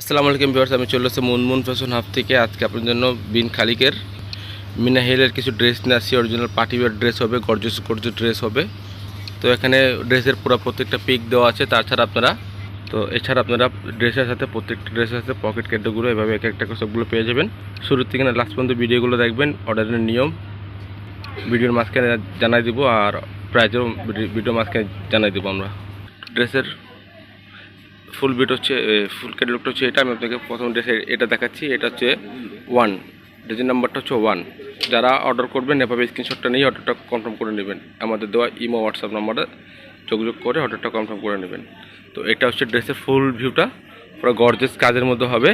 আসসালামু আলাইকুম ভিউয়ার্স, আমি চলে এসেছি মুনমুন ফ্যাশন হাব থেকে। আজকে আপনার জন্য বিন খালিকের মিনা হিলের কিছু ড্রেস নিয়ে আসছি। অরিজিনাল পার্টি ওয়্যার ড্রেস হবে, গর্জিয়াস গর্জিয়াস ড্রেস হবে। তো এখানে ড্রেসের পুরো প্রত্যেকটা পিক দেওয়া আছে। এছাড়া আপনারা ড্রেসের সাথে প্রত্যেকটা ড্রেসের সাথে পকেট ক্যাটগুলো এভাবে এক একটা করে সবগুলো পেয়ে যাবেন। শুরু থেকে না লাস্ট পর্যন্ত ভিডিওগুলো দেখবেন। অর্ডারের নিয়ম ভিডিওর মাঝখানে জানাই দিব, আর প্রাইজও ভিডিওর মাঝখানে জানাই দেবো আমরা। ড্রেসের ফুল বিট হচ্ছে, ফুল ক্যাটালগটা হচ্ছে এটা। আমি আপনাকে প্রথম ড্রেসে এটা দেখাচ্ছি। এটা হচ্ছে 1, ডিজাইন নাম্বারটা হচ্ছে 1। যারা অর্ডার করবেন এভাবে স্ক্রিনশটটা নিয়ে অর্ডারটা কনফার্ম করে নেবেন। আমাদের দেওয়া ইমো হোয়াটসঅ্যাপ নাম্বারে যোগাযোগ করে অর্ডারটা কনফার্ম করে নেবেন। তো এটা হচ্ছে ড্রেসের ফুল ভিউটা, পুরো গর্জিয়াস কাজের মধ্যে হবে।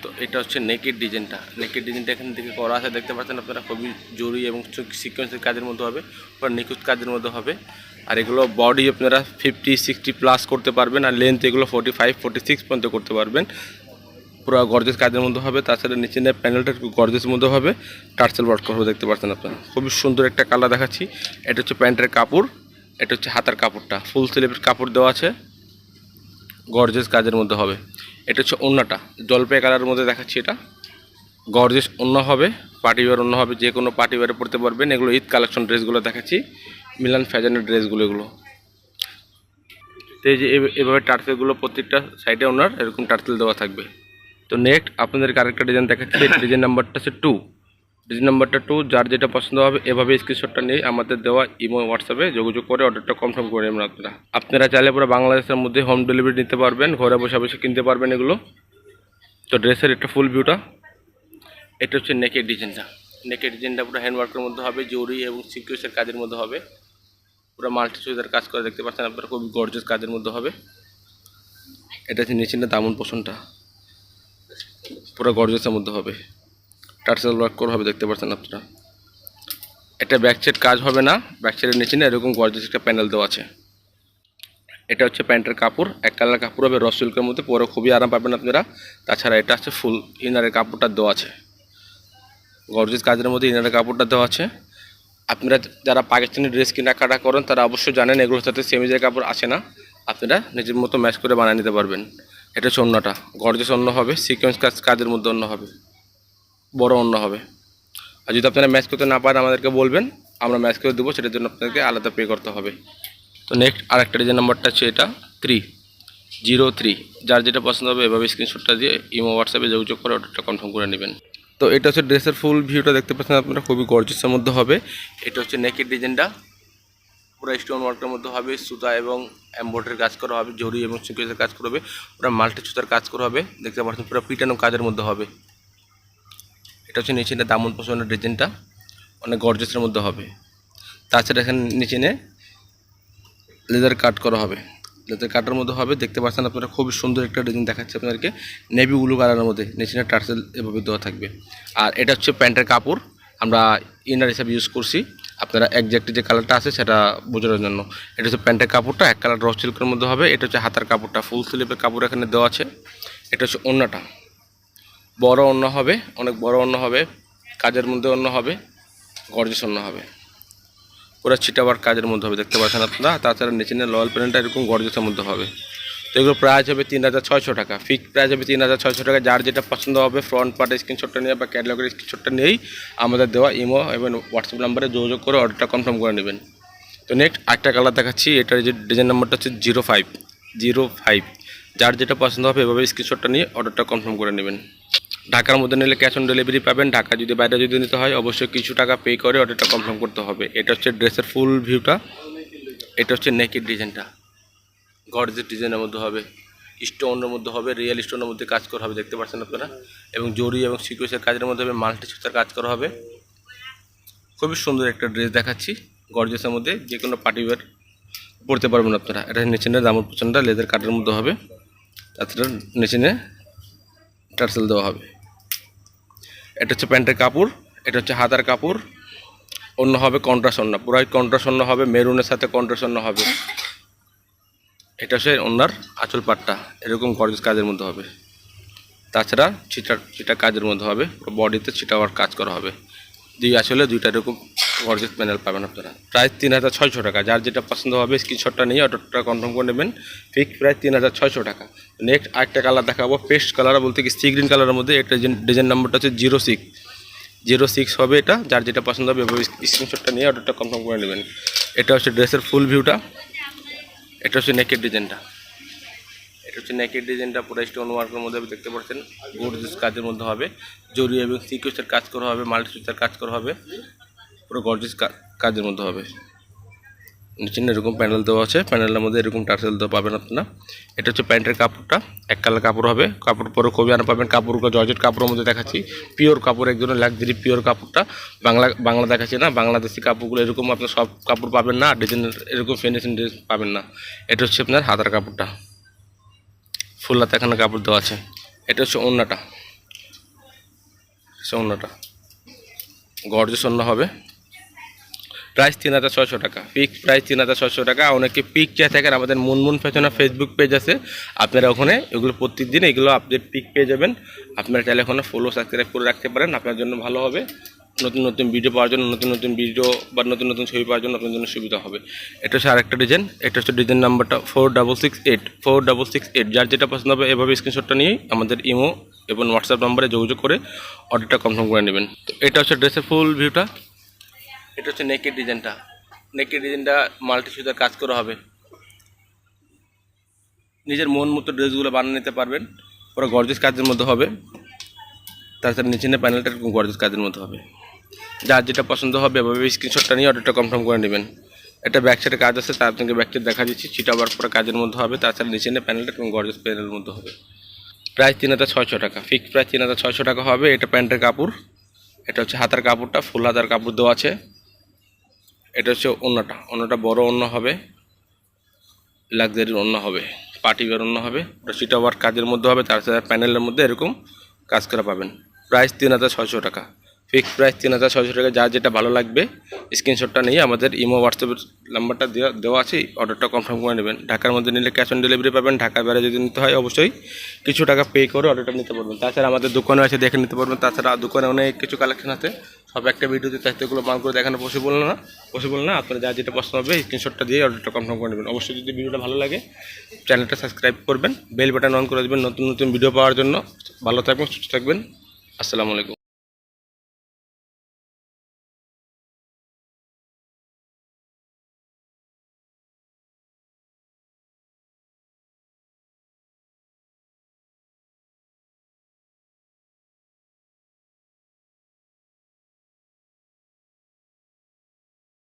তো এটা হচ্ছে নেকের ডিজাইনটা। নেকের ডিজাইনটা এখান থেকে করা আছে, দেখতে পাচ্ছেন আপনারা। খুবই জরুরি এবং সিকোয়েন্সের কাজের মধ্যে হবে, পুরো নিখুঁত কাজের মধ্যে হবে। আর এগুলো বডি আপনারা 50-60 প্লাস করতে পারবেন, আর লেন্থ এগুলো 45-46 পর্যন্ত করতে পারবেন। পুরো গর্জিয়াস কাজের মধ্যে হবে। তাছাড়া নিচে প্যানেলটা গর্জিয়াস মধ্যে হবে, টার্সেল ওয়ার্ক হবে, দেখতে পাচ্ছেন আপনারা। খুবই সুন্দর একটা কালার দেখাচ্ছি। এটা হচ্ছে প্যান্টের কাপড়, এটা হচ্ছে হাতার কাপড়টা, ফুল স্লিভের কাপড় দেওয়া আছে, গর্জিয়াস কাজের মধ্যে হবে। এটা হচ্ছে ওড়নাটা, জলপাই কালারের মধ্যে দেখাচ্ছি। এটা গর্জিয়াস ওড়না হবে, পার্টি ওয়্যার ওড়না হবে, যে কোনো পার্টি ওয়্যারে পড়তে পারবেন। এগুলো ঈদ কালেকশন ড্রেসগুলো দেখাচ্ছি, মিলান ফ্যাশনের ড্রেসগুলো এগুলো। তো এই যে এভাবে টার্সেলগুলো প্রত্যেকটা সাইডে ওনার এরকম টার্সেল দেওয়া থাকবে। তো নেক্সট আপনাদেরকে আরেকটা ডিজাইন দেখাচ্ছি। ডিজাইন নাম্বারটা হচ্ছে 2। ডিজাইন নাম্বারটা 2। যার যেটা পছন্দ হবে এভাবে স্ক্রিনশটটা নিয়ে আমাদের দেওয়া ইমো হোয়াটসঅ্যাপে যোগাযোগ করে অর্ডারটা কনফার্ম করে নেবেন। আপনারা চাইলে পুরো বাংলাদেশের মধ্যে হোম ডেলিভারি নিতে পারবেন, ঘরে বসে বসে কিনতে পারবেন এগুলো। তো ড্রেসের একটা ফুল ভিউটা, এটা হচ্ছে নেকের ডিজাইনটা। নেকের ডিজাইনটা পুরো হ্যান্ডওয়ার্কের মধ্যে হবে, জরি এবং সিকুয়েন্সের কাজের মধ্যে হবে। পুরো মাল্টি সুইদার কাজ করে, দেখতে পাচ্ছেন আপনারা, খুব গর্জিয়াস কাজের মধ্যে হবে। এটা হচ্ছে নিচের দামন পোষণটা, পুরো গর্জিয়াসের মধ্যে হবে, টার্সেল ওয়ার্ক করা হবে, দেখতে পাচ্ছেন আপনারা। এটা ব্যাক সাইড কাজ হবে না, ব্যাক সাইডের নিচে না এরকম গর্জিয়াস একটা প্যানেল দেওয়া আছে। এটা হচ্ছে প্যান্টের কাপড়, এক কালার কাপড় হবে, র সিল্কের মধ্যে, পরে খুবই আরাম পাবেন আপনারা। তাছাড়া এটা হচ্ছে ফুল ইনারের কাপড়টা দেওয়া আছে, গর্জিয়াস কাজের মধ্যে ইনারের কাপড়টা দেওয়া আছে। আপনারা যারা পাকিস্তানি ড্রেস কেনাকাটা করেন তারা অবশ্যই জানেন এগুলোর সাথে সেমিজের কাপড় আসে না, আপনারা নিজের মতো ম্যাচ করে বানিয়ে নিতে পারবেন। এটা হচ্ছে ওড়নাটা, গর্জিয়াস ওড়না হবে, সিকোয়েন্স কাজের মধ্যে ওড়না হবে, বড় ওড়না হবে। আর যদি আপনারা ম্যাচ করতে না পারেন আমাদেরকে বলবেন, আমরা ম্যাচ করে দেবো, সেটার জন্য আপনাদেরকে আলাদা পে করতে হবে। তো নেক্সট আরেকটা ডিজাইন নাম্বারটা হচ্ছে এটা 303। যার যেটা পছন্দ হবে এভাবে স্ক্রিনশটটা দিয়ে ইমো হোয়াটসঅ্যাপে যোগাযোগ করে অর্ডারটা কনফার্ম করে নেবেন। তো এটা হচ্ছে ড্রেসের ফুল ভিউটা, দেখতে পাচ্ছেন আপনারা, খুবই গর্জিয়াসের মধ্যে হবে। এটা হচ্ছে নেকের ডিজাইনটা, পুরো স্টোন ওয়ার্কের মধ্যে হবে, সুতা এবং এমব্রয়ডারির কাজ করা হবে, জরি এবং সিকোয়েন্সের কাজ করা হবে, পুরো মাল্টি সুতার কাজ করা হবে, দেখতে পাচ্ছেন, পুরো পিটানো কাজের মধ্যে হবে। এটা হচ্ছে নিচে দামন পোষণের ডিজাইনটা, অনেক গর্জিয়াসের মধ্যে হবে। তাছাড়া এখানে নিচে লেদার কাট করা হবে, লেদার কাটের মধ্যে হবে, দেখতে পাচ্ছেন আপনারা। খুবই সুন্দর একটা ডিজাইন দেখাচ্ছে আপনাদেরকে, নেভি ব্লু কালারের মধ্যে, নিচে টার্সেল এভাবে দেওয়া থাকবে। আর এটা হচ্ছে প্যান্টের কাপড়, আমরা ইনার হিসাবে ইউজ করছি, আপনারা একজ্যাক্ট যে কালারটা আছে সেটা বোঝানোর জন্য। এটা হচ্ছে প্যান্টের কাপড়টা, এক কালার র সিল্কের মধ্যে হবে। এটা হচ্ছে হাতার কাপড়টা, ফুল স্লিভের কাপড় এখানে দেওয়া আছে। এটা হচ্ছে ওড়নাটা, বড় ওড়না হবে, অনেক বড় ওড়না হবে, কাজের মধ্যে ওড়না হবে, গর্জিয়াস ওড়না হবে, পুরো ছিটাবার কাজের মধ্যে হবে, দেখতে পাচ্ছেন আপনারা। তাছাড়া নিচে লয়াল প্যান্টটা এরকম গর্জিয়াসের মধ্যে হবে। তো এগুলো প্রাইস হবে 3600 টাকা, ফিক্সড প্রাইস হবে 3600 টাকা। যার যেটা পছন্দ হবে ফ্রন্ট পার্টের স্ক্রিনশটটা নিয়ে বা ক্যাটালগের স্ক্রিনশটটা নিয়েই আমাদের দেওয়া ইমো এবং হোয়াটসঅ্যাপ নাম্বারে যোগাযোগ করে অর্ডারটা কনফার্ম করে নেবেন। তো নেক্সট আরেকটা কালার দেখাচ্ছি। এটার যে ডিজাইন নাম্বারটা হচ্ছে 05। যার যেটা পছন্দ হবে এভাবে স্ক্রিনশটটা নিয়ে অর্ডারটা কনফার্ম করে নেবেন। ঢাকার মধ্যে নিলে ক্যাশ অন ডেলিভারি পাবেন। ঢাকা যদি বাইরে যদি নিতে হয় অবশ্যই কিছু টাকা পে করে অর্ডারটা কনফার্ম করতে হবে। এটা হচ্ছে ড্রেসের ফুল ভিউটা, এটা হচ্ছে নেকের ডিজাইনটা, গর্জিয়াস ডিজাইনের মধ্যে হবে, স্টোনের মধ্যে হবে, রিয়েল স্টোনের মধ্যে কাজ করা হবে, দেখতে পাচ্ছেন আপনারা। এবং জরি এবং সিকোয়েন্সের কাজের মধ্যে হবে, মাল্টি সুতার কাজ করা হবে। খুবই সুন্দর একটা ড্রেস দেখাচ্ছি, গর্জিয়াসের মধ্যে, যে কোনো পার্টি ওয়্যার পরতে পারবেন আপনারা। এটা নিচে দামর পছন্দটা লেদার কাটের মধ্যে হবে, তাছাড়া নিচে টার্সেল দেওয়া হবে। এটা হচ্ছে প্যান্টের কাপড়, এটা হচ্ছে হাতার কাপড়, অন্য হবে কন্ট্রাস্ট অন্য, পুরাই কন্ট্রাস্ট অন্য হবে, মেরুনের সাথে কন্ট্রাস্ট অন্য হবে। এটা হচ্ছে ওনার আঁচল পাটটা, এরকম গর্জিয়াস কাজের মধ্যে হবে। তাছাড়া ছিটা কাজের মধ্যে হবে, বডিতে ছিটা ওয়ার্ক কাজ করা হবে, দুই আসলে দুইটা এরকম গর্জিয়াস প্যানেল পাবেন আপনারা। প্রাইস 3600 টাকা। যার যেটা পছন্দ হবে স্ক্রিনশটটা নিয়ে অর্ডারটা কনফার্ম করে নেবেন। ফিক্স প্রাইস 3600 টাকা। নেক্সট আরেকটা কালার দেখাবো, পেস্ট কালার বলতে কি সি গ্রিন কালারের মধ্যে। এটা ডিজাইন নাম্বারটা হচ্ছে 06 হবে। এটা যার যেটা পছন্দ হবে এভাবে স্ক্রিনশটটা নিয়ে অর্ডারটা কনফার্ম করে নেবেন। এটা হচ্ছে ড্রেসের ফুল ভিউটা। এটা হচ্ছে নেকের ডিজাইনটা। এটা হচ্ছে নেকের ডিজাইনটা পুরো স্টোন ওয়ার্কের মধ্যে দেখতে পাচ্ছেন, গর্জিয়াস কাজের মধ্যে হবে। জরি এবং সিকোয়েন্সের কাজ করা হবে, মাল্টি সুতার কাজ করা হবে, পুরো গর্জিয়াস কাজের মধ্যে হবে। নিচে এরকম প্যানেল দেওয়া আছে, প্যানেলের মধ্যে এরকম টার্সেল দেওয়া পাবেন আপনারা। এটা হচ্ছে প্যান্টের কাপড়টা, এক কালার কাপড় হবে। কাপড় পরে কবি আনা পাবেন। কাপড়গুলো জর্জেট কাপড়ের মধ্যে দেখাচ্ছি, পিওর কাপড়, একজনের লাক্সারি পিওর কাপড়টা। বাংলা দেখাচ্ছি না, বাংলাদেশি কাপড়গুলো এরকম আপনার সব কাপড় পাবেন না, ডিজাইনের এরকম ফিনিশিং ড্রেস পাবেন না। এটা হচ্ছে আপনার হাতার কাপড়টা, ফুল হাতে এখানে কাপড় দেওয়া আছে। এটা হচ্ছে ওড়নাটা, গর্জিয়াস ওড়না হবে। প্রাইস 3600 টাকা। ফিক্স প্রাইস 3600 টাকা। অনেকে পিক চেয়ে থাকেন, আমাদের মুনমুন ফ্যাশনের ফেসবুক পেজ আছে, আপনারা ওখানে এগুলো প্রত্যেকদিন এগুলো আপডেট পিক পেয়ে যাবেন। আপনারা চাইলে ওখানে ফলো সাবস্ক্রাইব করে রাখতে পারেন, আপনার জন্য ভালো হবে। নতুন নতুন ভিডিও পাওয়ার জন্য, নতুন ভিডিও বা নতুন ছবি পাওয়ার জন্য আপনার জন্য সুবিধা হবে। এটা হচ্ছে আরেকটা ডিজাইন। এটা হচ্ছে ডিজাইন নাম্বারটা 4668। যার যেটা পছন্দ হবে এভাবে স্ক্রিনশটটা নিয়েই আমাদের ইমো এবং হোয়াটসঅ্যাপ নাম্বারে যোগাযোগ করে অর্ডারটা কনফার্ম করে নেবেন। তো এটা হচ্ছে ড্রেসের ফুল ভিউটা। এটা হচ্ছে নেকের ডিজাইনটা। নেকের ডিজাইনটা মাল্টি সুতার কাজ করা হবে। নিজের মন মতো ড্রেসগুলো বানিয়ে নিতে পারবেন, পুরো গর্জিয়াস কাজের মধ্যে হবে। তাছাড়া নিচে প্যানেলটা এরকম গর্জিয়াস কাজের মধ্যে হবে। যার যেটা পছন্দ হবে এভাবে স্ক্রিনশটটা নিয়ে অর্ডারটা কনফার্ম করে নেবেন। এটা ব্যাক সাইডে কাজ আছে, তার আপনাকে ব্যাক সাইড দেখা দিচ্ছি। চিটা ওয়ার্ক পুরো কাজের মধ্যে হবে। তাছাড়া নিচে প্যানেলটা এরকম গর্জিয়াস প্যানেলের মধ্যে হবে। প্রাইস 3600 টাকা। ফিক্স প্রাইস 3600 টাকা হবে। এটা প্যান্টের কাপড়। এটা হচ্ছে হাতার কাপড়টা, ফুল হাতার কাপড় দেওয়া আছে। এটা হচ্ছে ওড়নাটা বড় ওড়না হবে, লাক্সারি ওড়না হবে, পার্টি ওয়্যার ওড়না হবে। ওটা চিটা ওয়ার্ক কাজের মধ্যে হবে। তাছাড়া প্যানেলের মধ্যে এরকম কাজ করা পাবেন। প্রাইস 3600 টাকা। ফিক্স প্রাইস 3600 টাকা। যার যেটা ভালো লাগবে স্ক্রিনশটটা নিয়ে আমাদের ইমো হোয়াটসঅ্যাপের নাম্বারটা দেওয়া আছে, অর্ডারটা কনফার্ম করে নেবেন। ঢাকার মধ্যে নিলে ক্যাশ অন ডেলিভারি পাবেন। ঢাকার বাইরে যদি নিতে হয় অবশ্যই কিছু টাকা পে করে অর্ডারটা নিতে পারবেন। তাছাড়া আমাদের দোকানে আছে, দেখে নিতে পারবেন। তাছাড়া দোকানে অনেক কিছু কালেকশন আছে, সব একটা ভিডিওতে চাইতেগুলো মান করে দেখানো পসিবল না। আপনারা যা যেটা পছন্দ হবে স্ক্রিনশটটা দিয়ে অর্ডারটা কনফার্ম করে নেবেন। অবশ্যই যদি ভিডিওটা ভালো লাগে চ্যানেলটা সাবস্ক্রাইব করবেন, বেল বাটন অন করে দেবেন নতুন ভিডিও পাওয়ার জন্য। ভালো থাকবেন, সুস্থ থাকবেন। আসসালামু আলাইকুম।